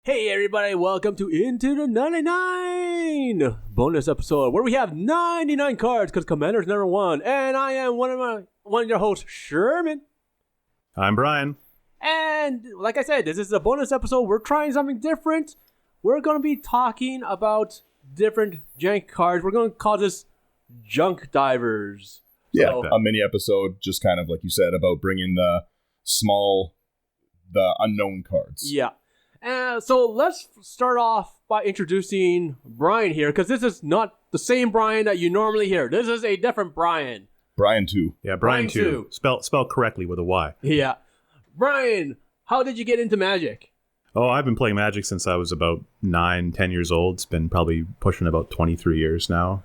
Hey everybody, welcome to Into the 99 bonus episode where we have 99 cards because Commander's number one, and I am one of your hosts, Sherman. I'm Bryan. And like I said, this is a bonus episode. We're trying something different. We're going to be talking about different jank cards. We're going to call this Junk Divers. Yeah, So, a mini episode, just kind of like you said, about bringing the unknown cards. yeah. So let's start off by introducing Bryan here, because this is not the same Bryan that you normally hear. This is a different Bryan. Bryan 2. Yeah, Bryan Bryan 2. Spelled correctly with a Y. Yeah. Bryan, how did you get into Magic? Oh, I've been playing Magic since I was about 9-10 years old. It's been probably pushing about 23 years now.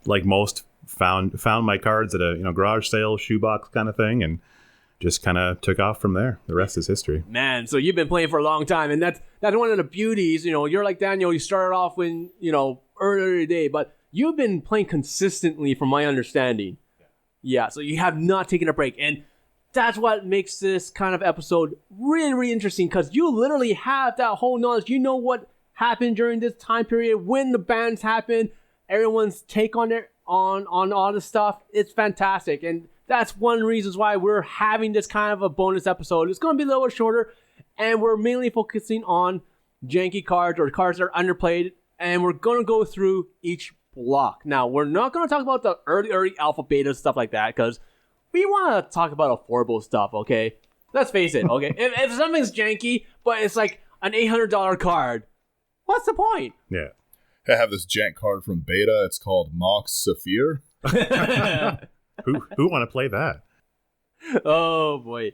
Like most, found my cards at a garage sale, shoebox kind of thing, and just kind of took off from there. The rest is history. Man, so you've been playing for a long time, and that's one of the beauties. You're like Daniel. You started off when earlier today, but you've been playing consistently, from my understanding. Yeah, so you have not taken a break, and that's what makes this kind of episode really, really interesting, because you literally have that whole knowledge. You know what happened during this time period, when the bans happened, everyone's take on it, on all this stuff. It's fantastic, and that's one of the reasons why we're having this kind of a bonus episode. It's going to be a little bit shorter, and we're mainly focusing on janky cards or cards that are underplayed, and we're going to go through each block. Now, we're not going to talk about the early alpha, beta, stuff like that, because we want to talk about affordable stuff, okay? Let's face it, okay? if something's janky, but it's like an $800 card, what's the point? Yeah. I have this jank card from Beta. It's called Mox Saphir. Who want to play that? Oh, boy.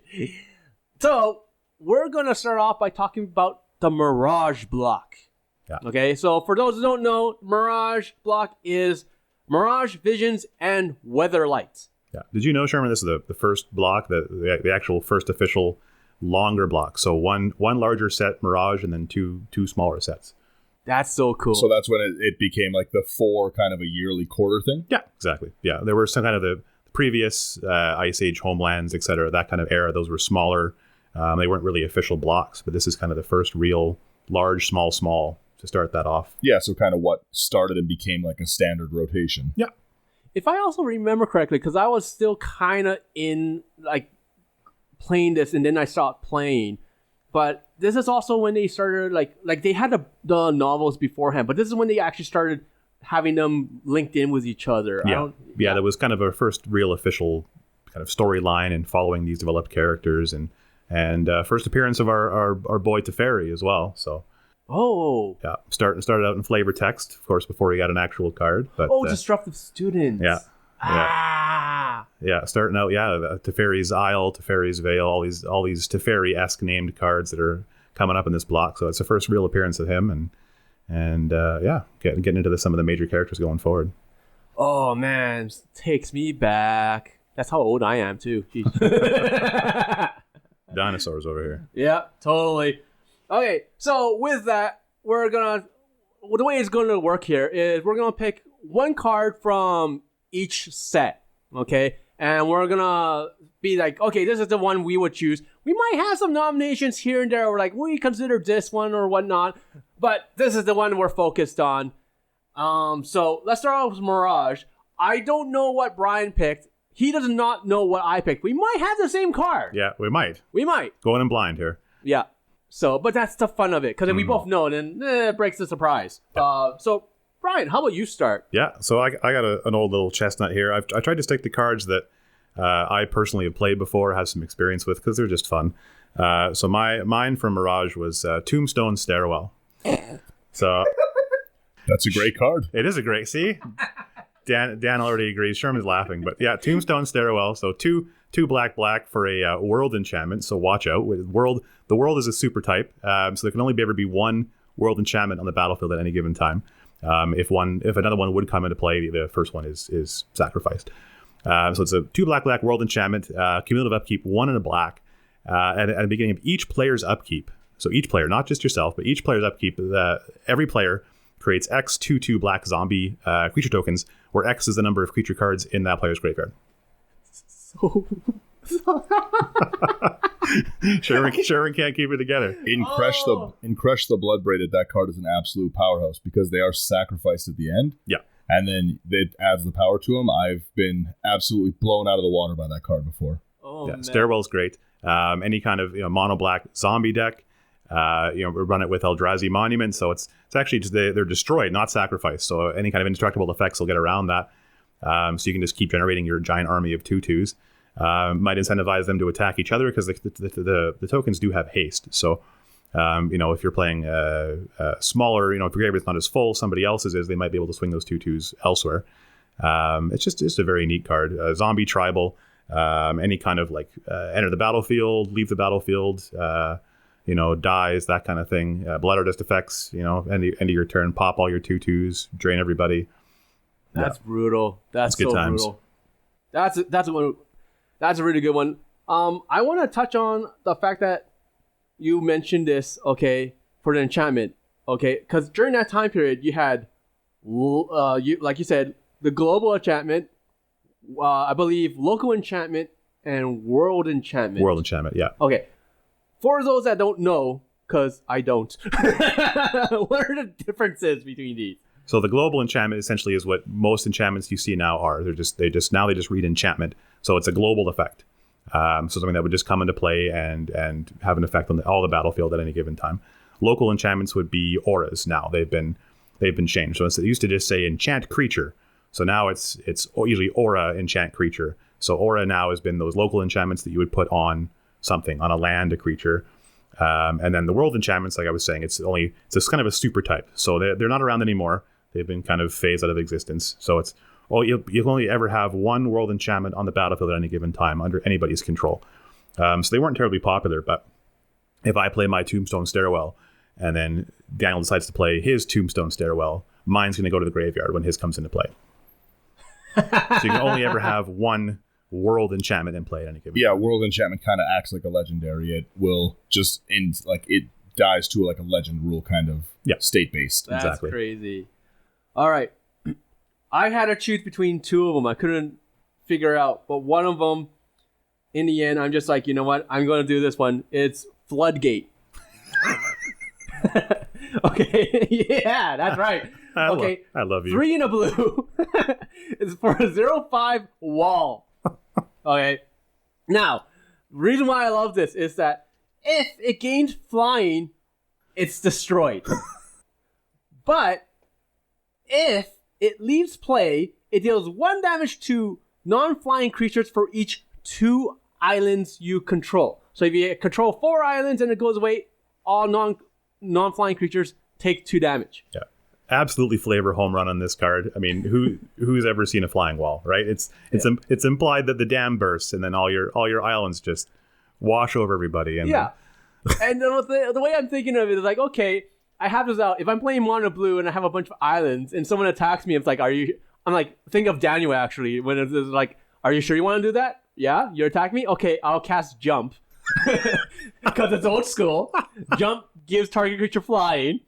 So, we're going to start off by talking about the Mirage Block. Yeah. Okay, so for those who don't know, Mirage Block is Mirage, Visions, and Weather Lights. Yeah. Did you know, Sherman, this is the first block, the actual first official longer block. So one larger set, Mirage, and then two smaller sets. That's so cool. So that's when it became like the 4 kind of a yearly quarter thing? Yeah, exactly. Yeah, there were some kind of the previous Ice Age homelands, etc., that kind of era. Those were smaller. They weren't really official blocks, but this is kind of the first real large, small to start that off. Yeah, so kind of what started and became like a standard rotation. Yeah. If I also remember correctly, because I was still kind of in, like, playing this, and then I stopped playing. But this is also when they started, like they had the novels beforehand, but this is when they actually started having them linked in with each other. Yeah, that was kind of our first real official kind of storyline and following these developed characters, and first appearance of our boy Teferi as well. So. Oh. Yeah, started out in flavor text, of course, before he got an actual card. But Disruptive Students. Yeah. Yeah, starting out, Teferi's Isle, Teferi's Veil, all these Teferi-esque named cards that are coming up in this block. So it's the first real appearance of him, and getting into some of the major characters going forward. Oh man, takes me back. That's how old I am too. Dinosaurs over here. Yeah, totally. Okay, so with that, the way it's gonna work here is we're gonna pick one card from each set, okay? And we're gonna be like, okay, this is the one we would choose. We might have some nominations here and there. We're like, we consider this one or whatnot, but this is the one we're focused on. So let's start off with Mirage. I don't know what Bryan picked. He does not know what I picked. We might have the same card. Yeah, we might. Going in blind here. Yeah. So, but that's the fun of it, because if we both know, then it breaks the surprise. Yeah. So, Bryan, how about you start? Yeah, so I got an old little chestnut here. I tried to stick to cards that I personally have played before, have some experience with, because they're just fun. So mine from Mirage was Tombstone Stairwell. So that's a great card. It is a great. See, Dan already agrees. Sherman's laughing, but yeah, Tombstone Stairwell. So two black for a world enchantment. So watch out. The world is a super type, so there can only ever be one world enchantment on the battlefield at any given time. If another one would come into play, the first one is sacrificed. So it's a 2 black world enchantment, cumulative upkeep, 1 and a black. At the beginning of each player's upkeep, so each player, not just yourself, but each player's upkeep, every player creates X 2/2 black zombie creature tokens, where X is the number of creature cards in that player's graveyard. Sherman can't keep it together. In Crush the Bloodbraided, that card is an absolute powerhouse because they are sacrificed at the end. Yeah. And then it adds the power to them. I've been absolutely blown out of the water by that card before. Oh, yeah, man. Stairwell's great. Any kind of mono black zombie deck, we run it with Eldrazi Monument, so it's actually just they're destroyed, not sacrificed. So any kind of indestructible effects will get around that. So you can just keep generating your giant army of 2/2s. Might incentivize them to attack each other because the tokens do have haste. So if you're playing smaller, if your graveyard's not as full, somebody else's is, they might be able to swing those 2/2s elsewhere. It's just a very neat card. Zombie tribal. Any kind of enter the battlefield, leave the battlefield, dies, that kind of thing. Blood Artist effects, end of your turn, pop all your 2/2s, drain everybody. That's brutal. That's good so times. brutal. That's a really good one. I want to touch on the fact that you mentioned this, okay, for the enchantment, okay, because during that time period you had, like you said, the global enchantment. I believe local enchantment and world enchantment. World enchantment, yeah. Okay. For those that don't know, because I don't, what are the differences between these? So the global enchantment essentially is what most enchantments you see now are. They just read enchantment. So it's a global effect. So something that would just come into play and have an effect on all the battlefield at any given time. Local enchantments would be auras now. They've been changed. So it used to just say enchant creature. So now it's usually aura enchant creature. So aura now has been those local enchantments that you would put on something, on a land, a creature. And then the world enchantments, like I was saying, it's kind of a super type. So they're not around anymore. They've been kind of phased out of existence. So you'll only ever have one world enchantment on the battlefield at any given time under anybody's control. So they weren't terribly popular, but if I play my Tombstone Stairwell and then Daniel decides to play his Tombstone Stairwell, mine's going to go to the graveyard when his comes into play. So you can only ever have one world enchantment in play at any given time. Yeah, world enchantment kind of acts like a legendary. It will just end, it dies to a legend rule kind of state-based. That's Exactly. crazy. All right. I had to choose between two of them. I couldn't figure out, but one of them, in the end, I'm just like, you know what? I'm going to do this one. It's Floodgate. Okay. Yeah, that's right. I love you. 3 in a blue. It's for a 0/5 wall. Okay. Now, the reason why I love this is that if it gains flying, it's destroyed. But if it leaves play, it deals 1 damage to non-flying creatures for each 2 islands you control. So if you control 4 islands and it goes away, all non-flying creatures take 2 damage. Yeah. Absolutely flavor home run on this card. I mean, who's ever seen a flying wall, right? It's implied that the dam bursts and then all your islands just wash over everybody. And yeah. And the way I'm thinking of it is okay, I have this out. If I'm playing mono blue and I have a bunch of islands and someone attacks me, it's I'm like, think of Daniel actually, when it's like, are you sure you want to do that? Yeah? You attack me? Okay, I'll cast Jump. Because it's old school. Jump gives target creature flying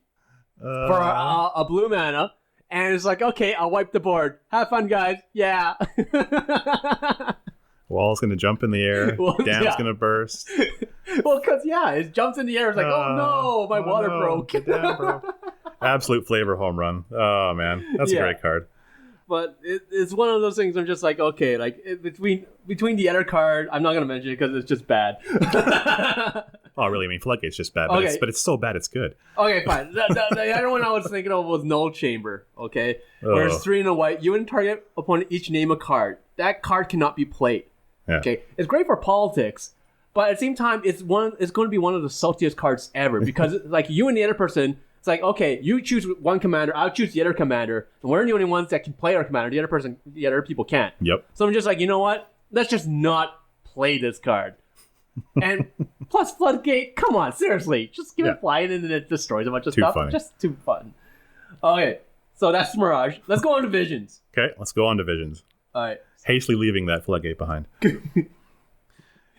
for a blue mana. And it's like, okay, I'll wipe the board. Have fun, guys. Yeah. Wall's going to jump in the air. Dam's going to burst. Well, because, it jumps in the air. It's like, oh no, my water broke. The dam broke. Absolute flavor home run. Oh, man. That's a great card. But it's one of those things I'm just like, okay, between the other card, I'm not going to mention it because it's just bad. Oh, really? I mean, Floodgate's just bad, but it's so bad it's good. Okay, fine. The other one I was thinking of was Null Chamber, okay? Where it's 3 in a white. You and target opponent each name a card. That card cannot be played. Yeah. Okay? It's great for politics, but at the same time, it's going to be one of the saltiest cards ever because you and the other person, it's like, okay, you choose one commander, I'll choose the other commander, and we're the only ones that can play our commander. The other people can't. Yep. So I'm just like, you know what? Let's just not play this card. And plus Floodgate, come on, seriously. Just give it flying and then it destroys a bunch of stuff. Funny. Just too fun. Okay, so that's Mirage. Let's go on to Visions. Okay, let's go on to Visions. All right. Hastily leaving that Floodgate behind.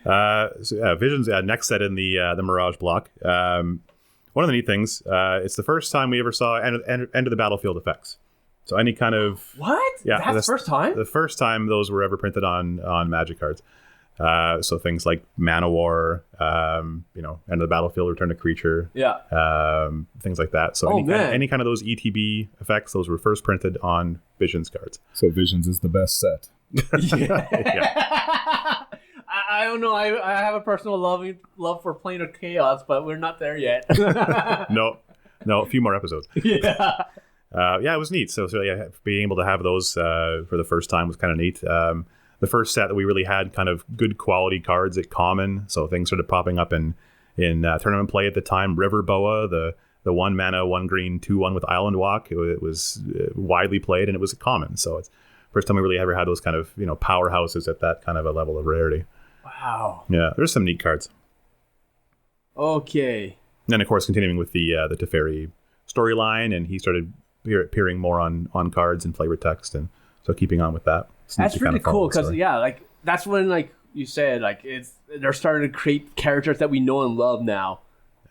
Visions, next set in the Mirage block. One of the neat things, it's the first time we ever saw end of the battlefield effects. So any kind of... What? Yeah, that's the first time? The first time those were ever printed on Magic cards. So things like Mana War, end of the battlefield, return a creature, things like that. So any kind of those ETB effects, those were first printed on Visions cards. So Visions is the best set. I don't know. I have a personal love for Plane of Chaos, but we're not there yet. No, a few more episodes. It was neat. So being able to have those for the first time was kind of neat. The first set that we really had kind of good quality cards at common, so things started popping up in tournament play at the time. River Boa, the 1 mana, 1 green, 2/1 with Island Walk. It was widely played, and it was a common. So it's first time we really ever had those kind of powerhouses at that kind of a level of rarity. Wow. Yeah, there's some neat cards. Okay. And then of course continuing with the Teferi storyline, and he started appearing more on cards and flavor text, and so keeping on with that. That's really cool because that's when you said they're starting to create characters that we know and love now.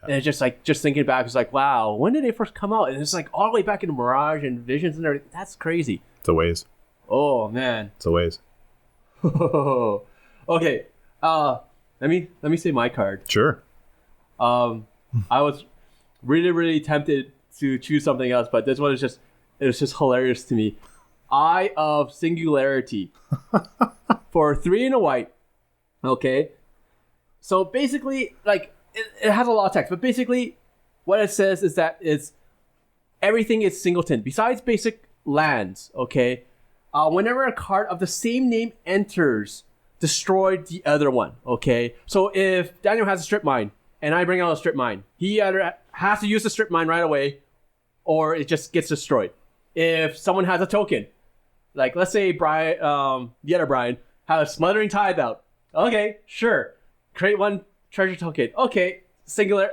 And it's just thinking back, it's like, wow, when did they first come out? And it's all the way back in Mirage and Visions and everything. That's crazy. It's a ways. Oh man. It's a ways. Okay. Let me say my card. Sure. I was really, really tempted to choose something else, but this one is just hilarious to me. Eye of Singularity for 3 and a white. Okay. So basically, it has a lot of text, but basically what it says is that everything is singleton besides basic lands. Okay. Whenever a card of the same name enters, destroy the other one. Okay. So if Daniel has a strip mine and I bring out a strip mine, he either has to use the strip mine right away, or it just gets destroyed. If someone has a token, let's say Brian, the other Brian, has Smothering Tithe out. Okay, sure. Create 1 treasure token. Okay,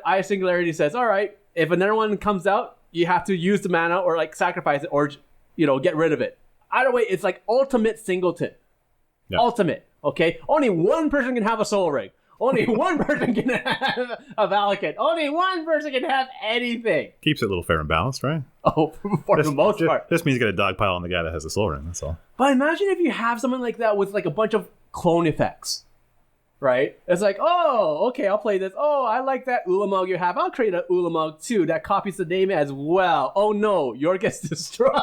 Eye of Singularity says, all right, if another one comes out, you have to use the mana or sacrifice it or get rid of it. Either way, it's ultimate singleton. Yeah. Ultimate. Okay, only one person can have a Soul Ring. Only one person can have a Valakut. Only one person can have anything. Keeps it a little fair and balanced, right? Oh, for the most part. This means you get a dog pile on the guy that has a Soul Ring, that's all. But imagine if you have something like that with a bunch of clone effects, right? It's oh, okay, I'll play this. Oh, I like that Ulamog you have. I'll create an Ulamog too that copies the name as well. Oh no, yours gets destroyed.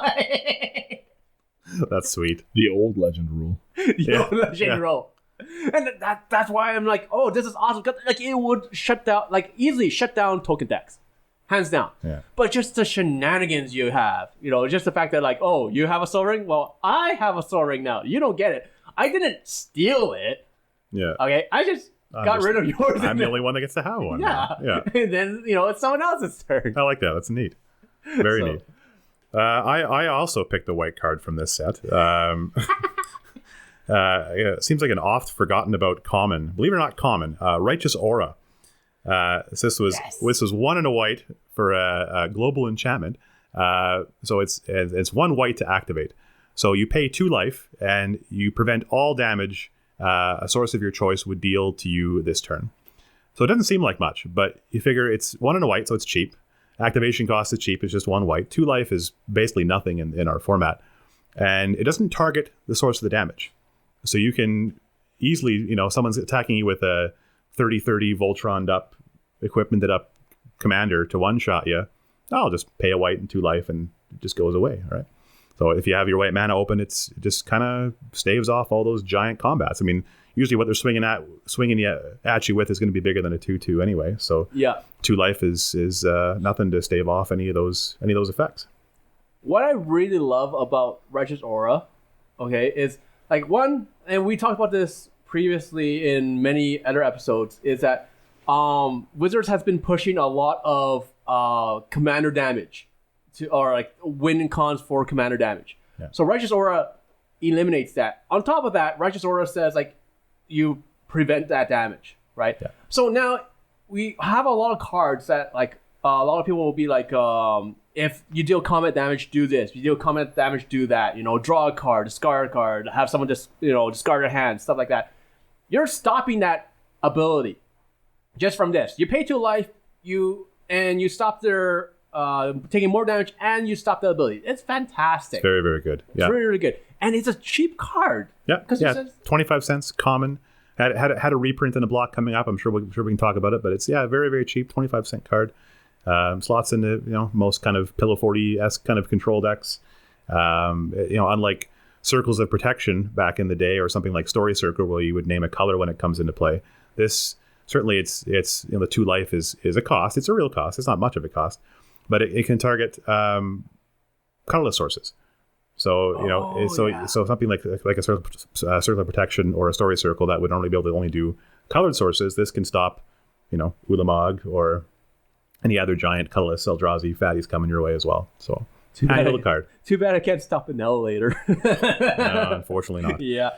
That's sweet. The old legend rule. Old legend rule. And that's why I'm oh, this is awesome. Cause it would easily shut down token decks, hands down. Yeah. But just the shenanigans you have, just the fact that oh, you have a Soul Ring. Well, I have a Soul Ring now. You don't get it. I didn't steal it. Yeah. Okay. I just got rid of yours. I'm the only one that gets to have one. Yeah. Yeah. And then it's someone else's turn. I like that. That's neat. Very neat. I also picked a white card from this set. It seems like an oft forgotten about common, believe it or not, common. Righteous Aura. This was 1 and a white for a global enchantment. So it's 1 white to activate. So you pay 2 life and you prevent all damage a source of your choice would deal to you this turn. So it doesn't seem like much, but you figure it's 1 and a white, so it's cheap. Activation cost is cheap. It's just 1 white. 2 life is basically nothing in our format, and it doesn't target the source of the damage. So you can easily, someone's attacking you with a 30/30 Voltroned up, equipmented up commander to one-shot you. I'll just pay a white and 2 life, and it just goes away, right? So if you have your white mana open, it just kind of staves off all those giant combats. I mean, usually what they're swinging at you with is going to be bigger than a 2/2 anyway. So 2 life is nothing to stave off any of those effects. What I really love about Righteous Aura, okay, is one, and we talked about this previously in many other episodes, is that Wizards has been pushing a lot of commander damage or win cons for commander damage. Yeah. So Righteous Aura eliminates that. On top of that, Righteous Aura says you prevent that damage, right? Yeah. So now we have a lot of cards that a lot of people will be if you deal combat damage, do this. If you deal combat damage, do that. Draw a card, discard a card, have someone just discard a hand, stuff like that. You're stopping that ability just from this. You pay 2 life, you stop their taking more damage, and you stop the ability. It's fantastic. It's very, very good. Yeah. It's really, really good. And it's a cheap card. Yeah, 25 cents, common. Had a reprint in a block coming up. I'm sure we can talk about it, but it's very, very cheap, 25-cent card. Slots into most kind of Pillow 40-esque kind of control decks. Unlike Circles of Protection back in the day, or something like Story Circle, where you would name a color when it comes into play. This certainly it's the 2 life is a cost. It's a real cost. It's not much of a cost, but it can target colorless sources. So so something like a Circle of Protection or a Story Circle that would normally be able to only do colored sources. This can stop Ulamog or any other giant colorless Eldrazi fatties coming your way as well. So tiny little card. Too bad I can't stop an elevator. No, unfortunately not. Yeah.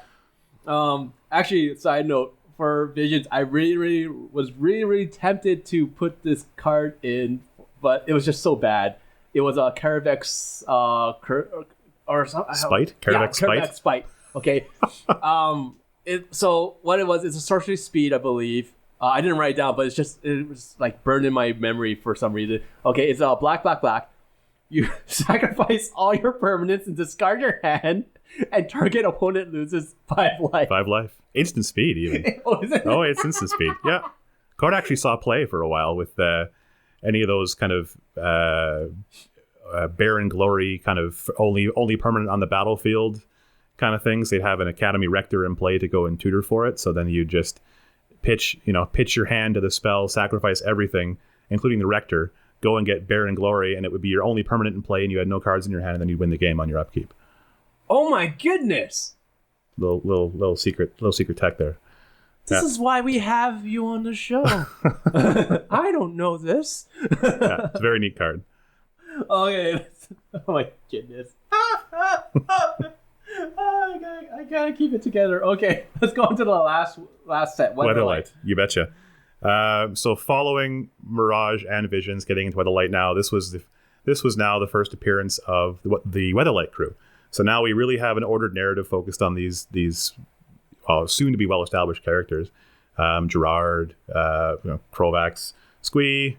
Actually, side note, for Visions, I was really tempted to put this card in, but it was just so bad. It was a Caravex or something. Spite? Caravex Spite. Okay. So what it was, it's a sorcery speed, I believe. I didn't write it down, but it was like burned in my memory for some reason. Okay, it's a black. You sacrifice all your permanents and discard your hand, and target opponent loses 5 life. 5 life. Instant speed, even. Oh, is it? Oh, it's instant speed. Yeah. Card actually saw play for a while with any of those kind of Barren Glory kind of only permanent on the battlefield kind of things. They'd have an Academy Rector in play to go and tutor for it. So then you just pitch your hand to the spell, sacrifice everything, including the Rector, go and get Barren Glory, and it would be your only permanent in play, and you had no cards in your hand, and then you'd win the game on your upkeep. Oh my goodness! Little secret tech there. This is why we have you on the show. I don't know this. Yeah, it's a very neat card. Okay. Oh my goodness. I gotta keep it together. Okay, let's go on to the last set. Weatherlight. You betcha. So following Mirage and Visions, getting into Weatherlight now, this was now the first appearance of the Weatherlight crew. So now we really have an ordered narrative focused on these soon to be well established characters. Gerard, Krovax, Squee,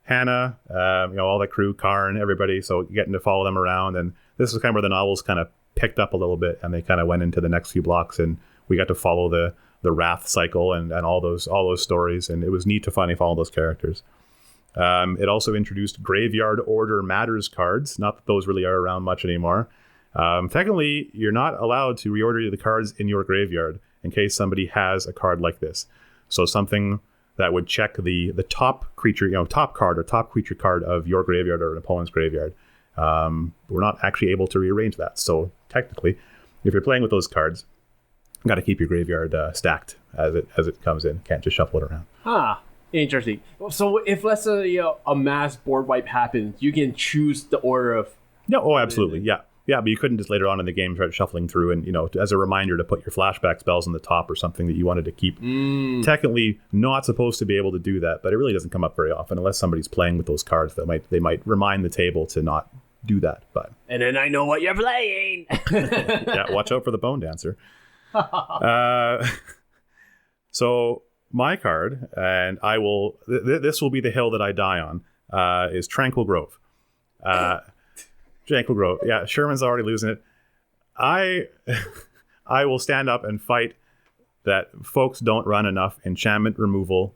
Hannah, all that crew, Karn, everybody. So getting to follow them around, and this is kind of where the novels kind of picked up a little bit, and they kind of went into the next few blocks, and we got to follow the Wrath cycle and all those stories, and it was neat to finally follow those characters. It also introduced Graveyard Order Matters cards. Not that those really are around much anymore. Technically, you're not allowed to reorder the cards in your graveyard in case somebody has a card like this. So something that would check the top creature, top card or top creature card of your graveyard or an opponent's graveyard. We're not actually able to rearrange that. So technically, if you're playing with those cards, you got to keep your graveyard stacked as it comes in. Can't just shuffle it around. Interesting. So if let's say a mass board wipe happens, you can choose the order of. No, oh, absolutely, yeah. Yeah, but you couldn't just later on in the game start shuffling through and, as a reminder to put your flashback spells on the top or something that you wanted to keep. Technically not supposed to be able to do that, but it really doesn't come up very often unless somebody's playing with those cards. They might remind the table to not do that. But and then I know what you're playing. Yeah, watch out for the Bone Dancer. So my card, and I will. This will be the hill that I die on. Is Tranquil Grove. Tranquil Grove. Yeah, Sherman's already losing it. I will stand up and fight that folks don't run enough enchantment removal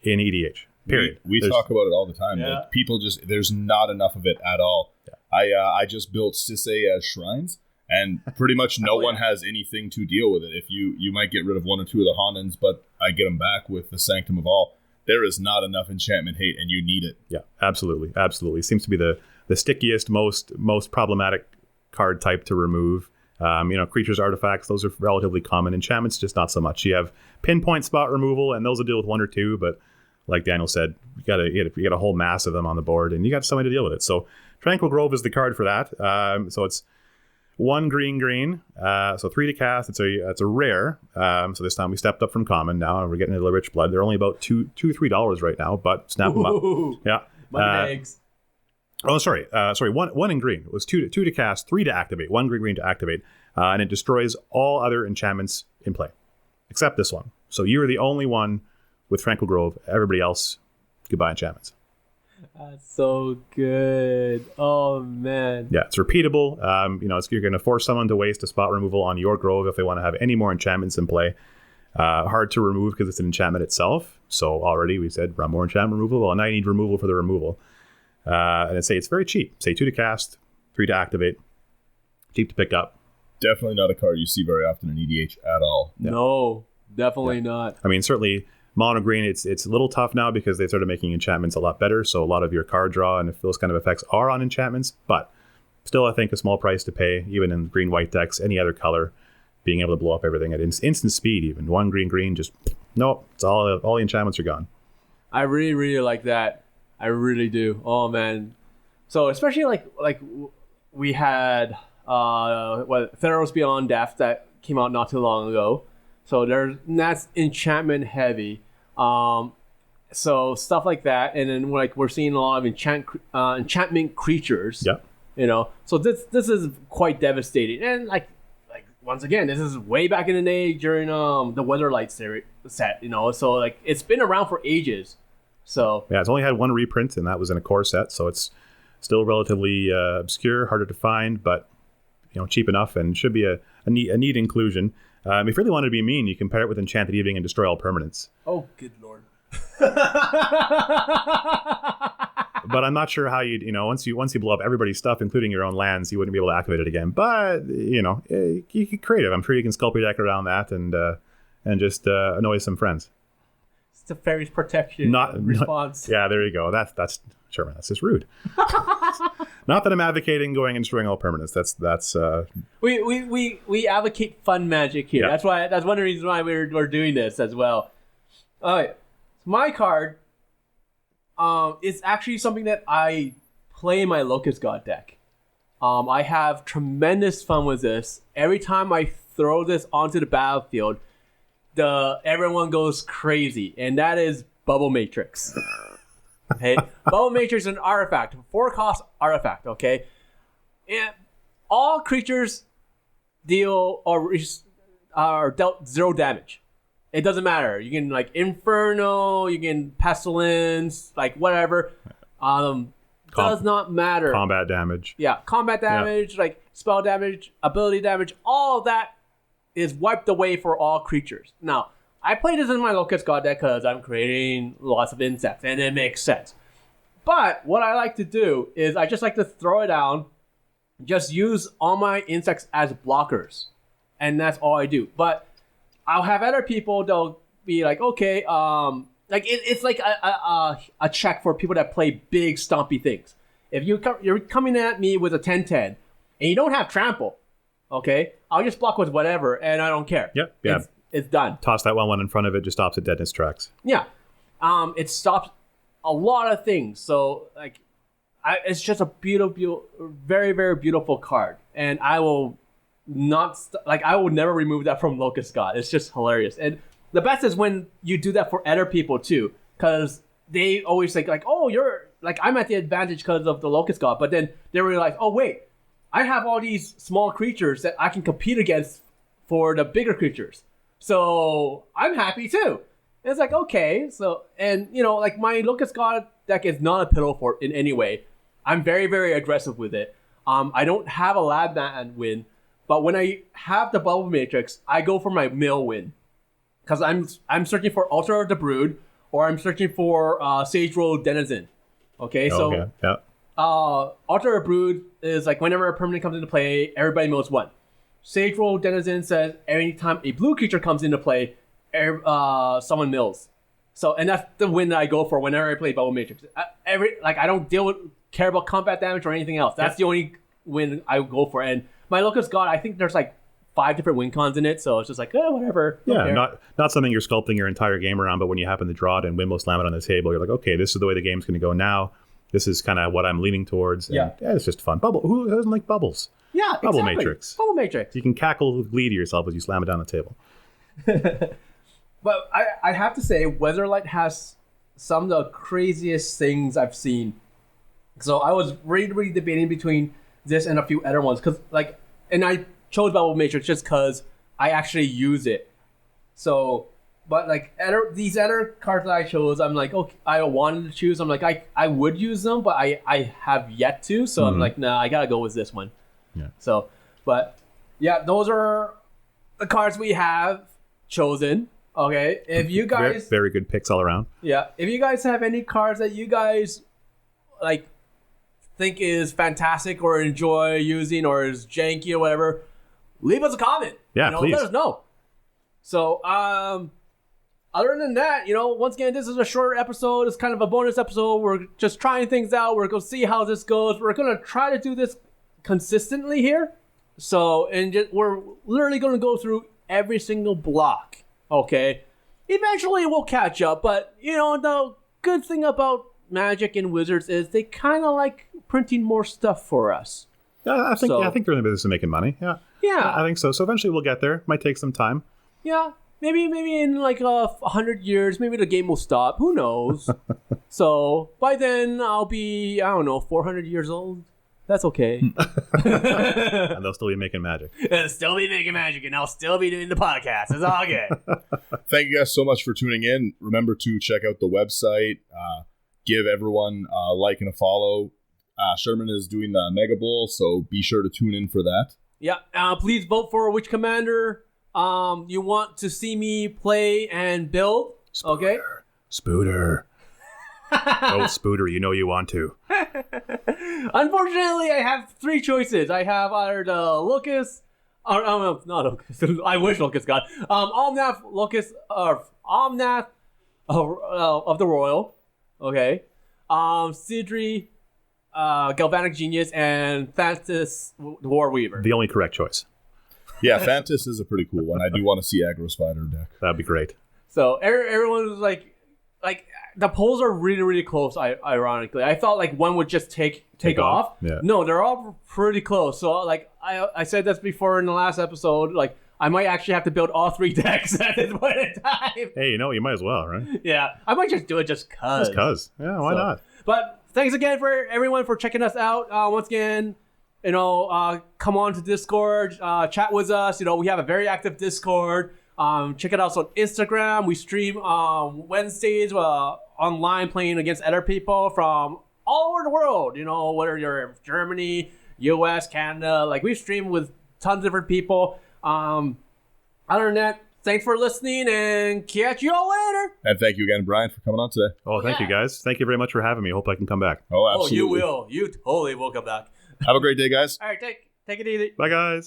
in EDH. Period. We talk about it all the time. Yeah. Like, people there's not enough of it at all. Yeah. I just built Sisay as shrines, and pretty much no one has anything to deal with it. If you might get rid of one or two of the Honans, but I get them back with the Sanctum of All. There is not enough enchantment hate, and you need it. Yeah, absolutely. Seems to be the stickiest, most problematic card type to remove. Creatures, artifacts, those are relatively common. Enchantments, just not so much. You have pinpoint spot removal, and those will deal with one or two, but like Daniel said, you got a whole mass of them on the board, and you got somebody to deal with it. So Tranquil Grove is the card for that. So it's 1 green, so 3 to cast. It's a rare. So this time we stepped up from common. Now we're getting into the rich blood. They're only about $2-3 right now, but snap them up. Yeah, money eggs. Oh, sorry. One in green. It was 2 to cast, 3 to activate, 1 green to activate, and it destroys all other enchantments in play, except this one. So you are the only one with Tranquil Grove. Everybody else, goodbye enchantments. That's so good. Oh man. Yeah, it's repeatable. You're going to force someone to waste a spot removal on your grove if they want to have any more enchantments in play. Hard to remove because it's an enchantment itself. So already we said more enchantment removal. Well, now you need removal for the removal. And it's very cheap. Say 2 to cast, 3 to activate. Cheap to pick up. Definitely not a card you see very often in EDH at all. No, definitely not. I mean, certainly mono green, it's a little tough now because they started making enchantments a lot better. So a lot of your card draw and if those kind of effects are on enchantments, but still, I think a small price to pay, even in green-white decks, any other color, being able to blow up everything at instant speed, even 1 green, just nope, it's all the enchantments are gone. I really, really like that. I really do. Oh man. So especially like we had Theros Beyond Death that came out not too long ago. So that's enchantment heavy. So stuff like that, and then we're seeing a lot of enchantment creatures. Yeah. So this is quite devastating, and like once again, this is way back in the day during the Weatherlight series set. So like it's been around for ages. So yeah, it's only had 1 reprint, and that was in a core set, so it's still relatively obscure, harder to find, but cheap enough, and should be a neat inclusion. If you really wanted to be mean, you can pair it with Enchanted Evening and destroy all permanents. Oh, good lord! But I'm not sure how once you blow up everybody's stuff, including your own lands, you wouldn't be able to activate it again. But you get creative. I'm sure you can sculpt your deck around that and just annoy some friends. It's the fairy's protection response. Yeah, there you go. That's Sherman. That's just rude. Not that I'm advocating going and destroying all permanents. That's we advocate fun magic here. Yeah. That's one of the reasons why we're doing this as well. All right, my card. It's actually something that I play in my Locust God deck. I have tremendous fun with this. Every time I throw this onto the battlefield, everyone goes crazy, and that is Bubble Matrix. Okay, Bubble Matrix is an artifact, 4-cost artifact. Okay, and all creatures deal or are dealt 0 damage. It doesn't matter. You can Inferno, you can Pestilence, whatever. Does not matter. Combat damage. Yeah, combat damage, spell damage, ability damage, all of that is wiped away for all creatures. Now, I play this in my Locust God deck because I'm creating lots of insects, and it makes sense. But what I like to do is I just like to throw it down, just use all my insects as blockers, and that's all I do. But I'll have other people, they'll be like, okay, it's like a check for people that play big, stompy things. If you're coming at me with a 10-10, and you don't have trample, okay, I'll just block with whatever, and I don't care. Yep, yeah. It's done. Toss that 1/1 in front of it, just stops it dead in its tracks. Yeah. It stops a lot of things. So, it's just a beautiful, very, very beautiful card. And I will I would never remove that from Locust God. It's just hilarious. And the best is when you do that for other people too, because they always think oh, you're I'm at the advantage because of the Locust God, but then they realize, oh wait, I have all these small creatures that I can compete against for the bigger creatures, so I'm happy too. And it's okay, so and my Locust God deck is not a pillow fort in any way. I'm very, very aggressive with it. I don't have a lab man win. But when I have the Bubble Matrix, I go for my mill win. Because I'm searching for Altar of the Brood, or I'm searching for Sage Road Denizen. Okay, so yeah. Altar of the Brood is whenever a permanent comes into play, everybody mills 1. Sage Road Denizen says anytime a blue creature comes into play, someone mills. So, and that's the win that I go for whenever I play Bubble Matrix. I don't care about combat damage or anything else. That's the only win I go for. And my Locust God, I think there's 5 different win cons in it, so it's just whatever. Yeah, not something you're sculpting your entire game around, but when you happen to draw it and Wimbo slam it on the table, you're okay, this is the way the game's going to go now. This is kind of what I'm leaning towards. And, it's just fun. Who doesn't like bubbles? Yeah, Bubble exactly. Matrix. Bubble Matrix. You can cackle with glee to yourself as you slam it down the table. But I have to say, Weatherlight has some of the craziest things I've seen. So I was really debating between this and a few other ones, because and I chose Bubble Matrix just because I actually use it. So, but these other cards that I chose, I'm okay, I wanted to choose. I'm I would use them, but I have yet to. So I'm nah, I gotta go with this one. Yeah. So, but yeah, those are the cards we have chosen. Okay, if you guys, very good picks all around. yeah, if you guys have any cards that you guys like think is fantastic or enjoy using or is janky or whatever, leave us a comment. Yeah, please. Let us know. So, other than that, once again, this is a short episode. It's kind of a bonus episode. We're just trying things out. We're going to see how this goes. We're going to try to do this consistently here. So, we're literally going to go through every single block. Okay? Eventually, we'll catch up. But, the good thing about Magic and Wizards is they kind of like printing more stuff for us. I think they're in the business of making money. Yeah. Yeah. I think so. So eventually we'll get there. Might take some time. Yeah. Maybe in like 100 years, maybe the game will stop. Who knows? So by then I'll be, 400 years old. That's okay. And they'll still be making Magic. And still be making Magic, and I'll still be doing the podcast. It's all good. Thank you guys so much for tuning in. Remember to check out the website. Give everyone a like and a follow. Sherman is doing the Mega Bowl, so be sure to tune in for that. Yeah. Please vote for which commander you want to see me play and build. Okay. Spooter. Oh, Spooter, you want to. Unfortunately, I have 3 choices. I have either the Locust, or not Locust. I wish Locust got Omnath Locust, or Omnath of the Royal. Okay. Sidri, Galvanic Genius, and Thantis War Weaver. The only correct choice. Yeah, Fantas is a pretty cool one. I do want to see Aggro Spider deck. That'd be great. So everyone was like the polls are really, really close. Ironically, I thought like one would just take off. Yeah. No, they're all pretty close. So like I said this before in the last episode. Like I might actually have to build all 3 decks at this point in time. Hey, you might as well, right? Yeah, I might just do it just cause. Just cause. Yeah, why not? But thanks again for everyone for checking us out. Once again, come on to Discord, chat with us. We have a very active Discord. Check it out on Instagram. We stream Wednesdays online playing against other people from all over the world. Whether you're in Germany, US, Canada, like we stream with tons of different people. Other than that, thanks for listening and catch you all later. And thank you again, Brian, for coming on today. Oh, thank you guys. Thank you very much for having me. Hope I can come back. Oh, absolutely. Oh, you will. You totally will come back. Have a great day, guys. All right, take it easy. Bye, guys.